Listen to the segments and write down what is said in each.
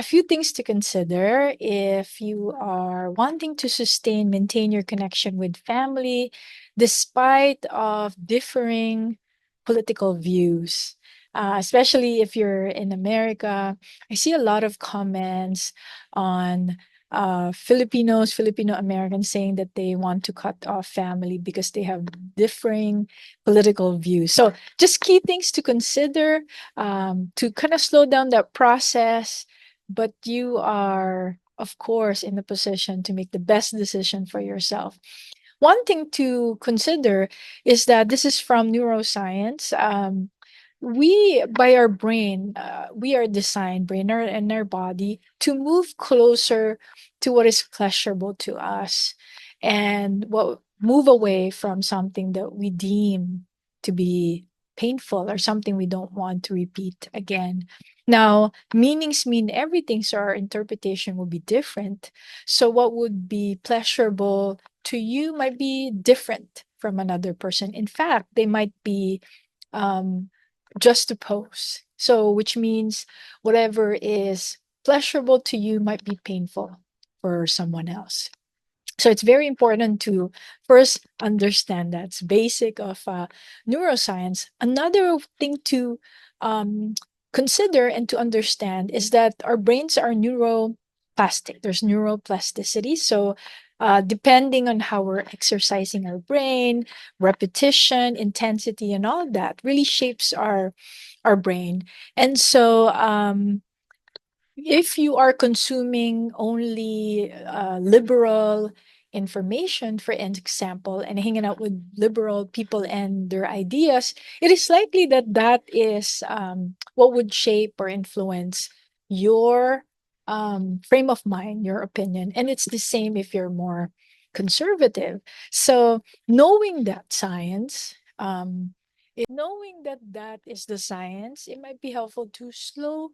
few things to consider if you are wanting to maintain your connection with family, despite of differing political views. Especially if you're in America, I see a lot of comments on Filipino Americans saying that they want to cut off family because they have differing political views. So, just key things to consider to kind of slow down that process, but you are, of course, in a position to make the best decision for yourself. One thing to consider is that this is from neuroscience. We, by our brain, we are designed, and our body, to move closer to what is pleasurable to us, and what move away from something that we deem to be painful or something we don't want to repeat again. Now, meanings mean everything, so our interpretation will be different. So, what would be pleasurable to you might be different from another person. In fact, they might be um, just oppose. So, which means whatever is pleasurable to you might be painful for someone else. So it's very important to first understand that's basic of neuroscience. Another thing to um, consider and to understand is that our brains are neuroplastic. There's neuroplasticity. So depending on how we're exercising our brain, repetition, intensity, and all of that really shapes our brain. And so if you are consuming only liberal information, for example, and hanging out with liberal people and their ideas, it is likely that that is what would shape or influence your frame of mind, your opinion. And it's the same if you're more conservative. So, knowing that science, knowing that that is the science, it might be helpful to slow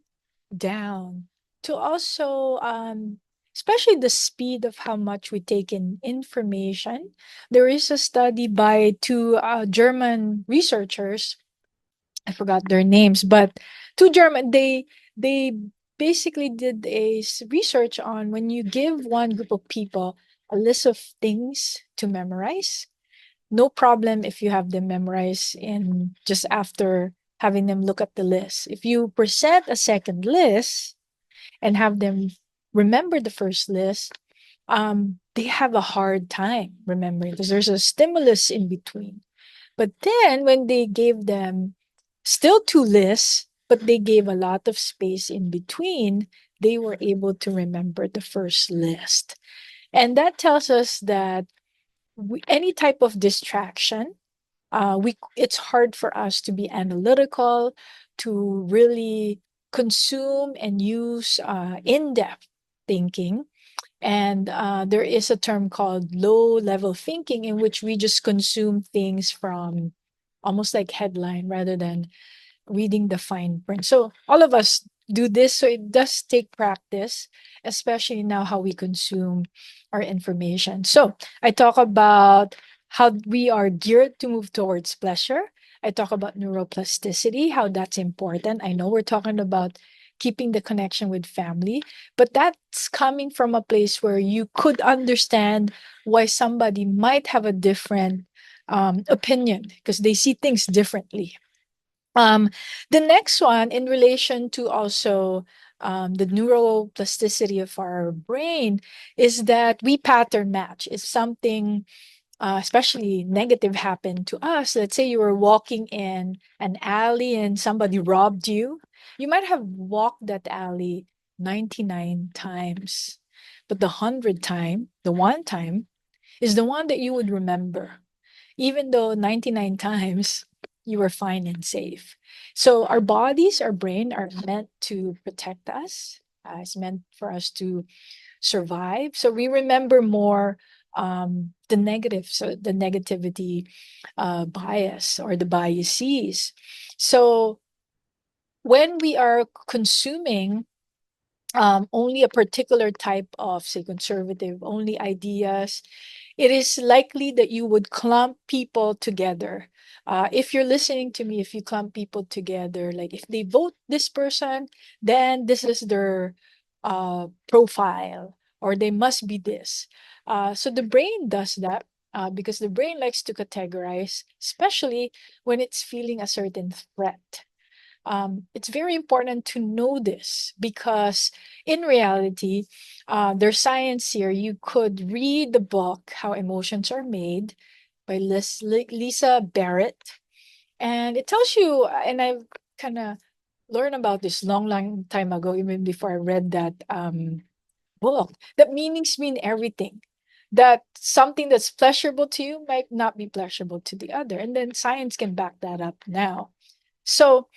down, to also especially the speed of how much we take in information. There is a study by two German researchers. I forgot their names, but two German, they basically did a research on when you give one group of people a list of things to memorize. No problem if you have them memorize in just after having them look at the list. If you present a second list and have them remember the first list, they have a hard time remembering because there's a stimulus in between. But then when they gave them still two lists, but they gave a lot of space in between, they were able to remember the first list. And that tells us that any type of distraction, we it's hard for us to be analytical, to really consume and use in-depth thinking. And there is a term called low level thinking, in which we just consume things from almost like headline rather than reading the fine print. So all of us do this. So it does take practice, especially now how we consume our information. So I talk about how we are geared to move towards pleasure. I talk about neuroplasticity, how that's important. I know we're talking about keeping the connection with family, but that's coming from a place where you could understand why somebody might have a different opinion because they see things differently. Um, the next one, in relation to also the neuroplasticity of our brain, is that we pattern match. If something, especially negative, happened to us, let's say you were walking in an alley and somebody robbed you, you might have walked that alley 99 times, but the 100th time, the one time, is the one that you would remember, even though 99 times you were fine and safe. So our bodies, our brain are meant to protect us. It's meant for us to survive. So we remember more the negative, so the negativity bias or the biases. So when we are consuming only a particular type of, say, conservative only ideas, it is likely that you would clump people together. If you're listening to me, if you clump people together, like if they vote this person, then this is their profile, or they must be this. So the brain does that because the brain likes to categorize, especially when it's feeling a certain threat. It's very important to know this because in reality, there's science here. You could read the book How Emotions Are Made by Lisa Barrett, and it tells you, and I've kind of learned about this long time ago, even before I read that book, that meanings mean everything. That something that's pleasurable to you might not be pleasurable to the other. And then science can back that up now. So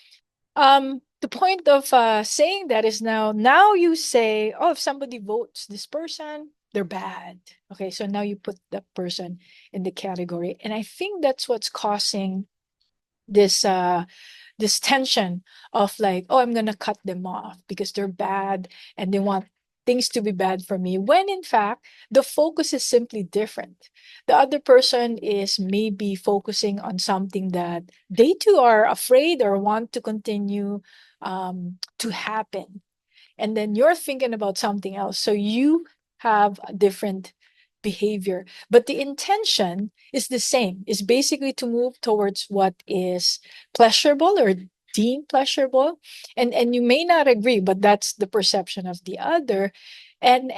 the point of saying that is now you say, oh, if somebody votes this person, they're bad. Okay, so now you put that person in the category. And I think that's what's causing this this tension of like, oh, I'm gonna cut them off because they're bad and they want things to be bad for me, when in fact the focus is simply different. The other person is maybe focusing on something that they too are afraid or want to continue to happen, and then you're thinking about something else. So you have a different behavior, but the intention is the same. Is basically to move towards what is pleasurable or deemed pleasurable, and you may not agree, but that's the perception of the other, and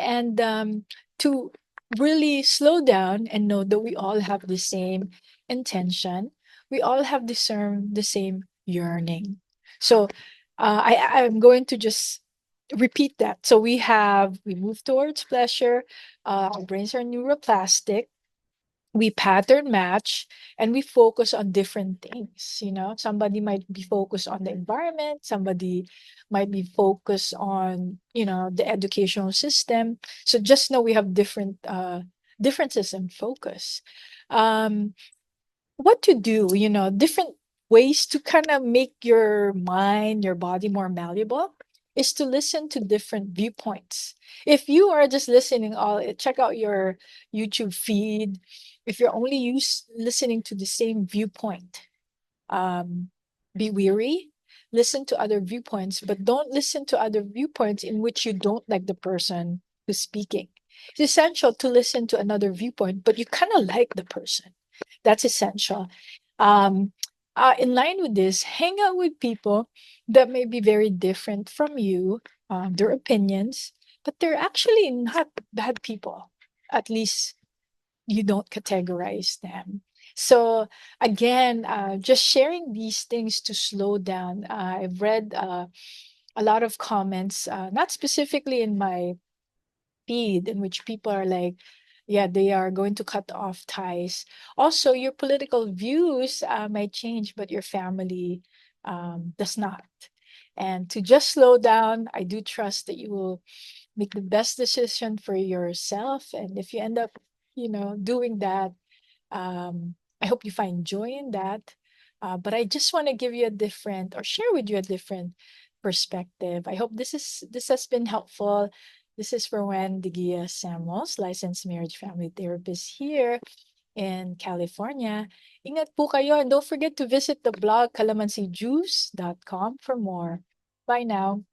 to really slow down and know that we all have the same intention. We all have the same yearning. So I'm going to just repeat that. So we move towards pleasure. Our brains are neuroplastic. We pattern match, and we focus on different things. You know, somebody might be focused on the environment. Somebody might be focused on, you know, the educational system. So just know we have different differences in focus. Um, what to do, you know, different ways to kind of make your mind, your body more malleable is to listen to different viewpoints. If you are just listening check out your YouTube feed. If you're only listening to the same viewpoint, um, be weary. Listen to other viewpoints, but don't listen to other viewpoints in which you don't like the person who's speaking. It's essential to listen to another viewpoint, but you kind of like the person. That's essential. Um, in line with this, hang out with people that may be very different from you, their opinions, but they're actually not bad people. At least you don't categorize them. So again, just sharing these things to slow down. I've read a lot of comments, not specifically in my feed, in which people are like, yeah, they are going to cut off ties. Also, your political views might change, but your family does not. And to just slow down, I do trust that you will make the best decision for yourself. And if you end up, you know, doing that, I hope you find joy in that. But I just want to give you a different, or share with you a different perspective. I hope this has been helpful. This is Roanne Digia Samuels, licensed marriage family therapist here in California. Ingat po kayo, and don't forget to visit the blog calamansijuice.com for more. Bye now.